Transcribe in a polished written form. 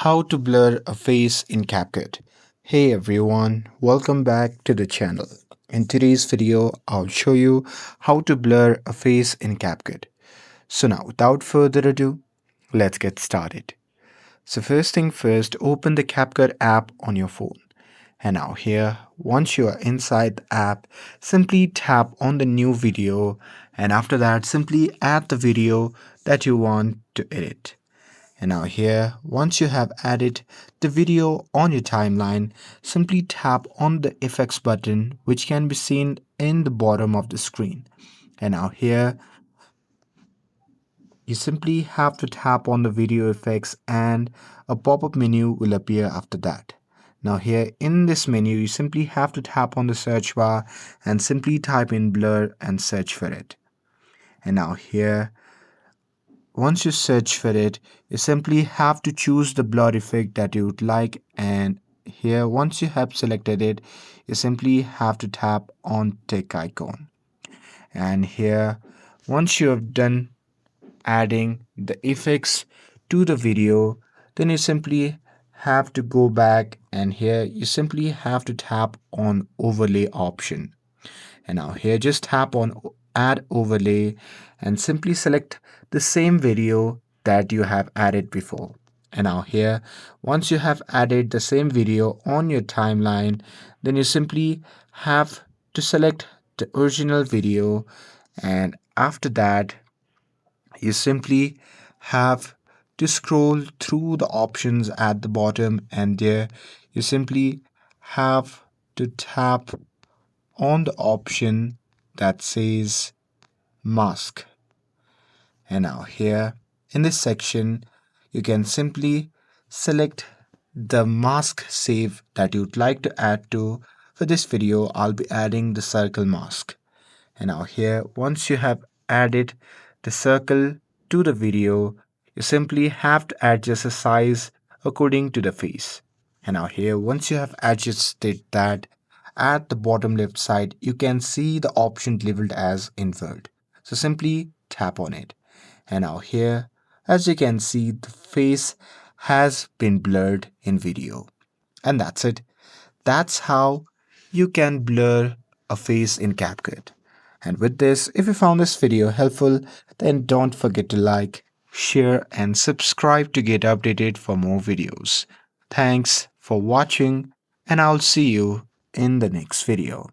How to blur a face in CapCut. Hey everyone, welcome back to the channel. In today's video, I'll show you how to blur a face in CapCut. So now, without further ado, let's get started. So first thing first, open the CapCut app on your phone. And now here, once you are inside the app, simply tap on the new video, and after that, simply add the video that you want to edit. And now here, once you have added the video on your timeline, simply tap on the effects button which can be seen in the bottom of the screen. And now here, you simply have to tap on the video effects and a pop-up menu will appear after that. Now here in this menu, you simply have to tap on the search bar and simply type in blur and search for it. And now here, once you search for it, you simply have to choose the blur effect that you would like, and here once you have selected it, you simply have to tap on tick icon. And here once you have done adding the effects to the video, then you simply have to go back, and here you simply have to tap on overlay option. And now here just tap on add overlay and simply select the same video that you have added before. And now here, once you have added the same video on your timeline, then you simply have to select the original video, and after that you simply have to scroll through the options at the bottom, and there you simply have to tap on the option that says mask. And now here in this section, you can simply select the mask save that you'd like to add to. For this video, I'll be adding the circle mask. And now here, once you have added the circle to the video, you simply have to adjust the size according to the face. And now here, once you have adjusted that, at the bottom left side, you can see the option labeled as invert. So simply tap on it. And now here, as you can see, the face has been blurred in video. And that's it. That's how you can blur a face in CapCut. And with this, if you found this video helpful, then don't forget to like, share, and subscribe to get updated for more videos. Thanks for watching, and I'll see you in the next video.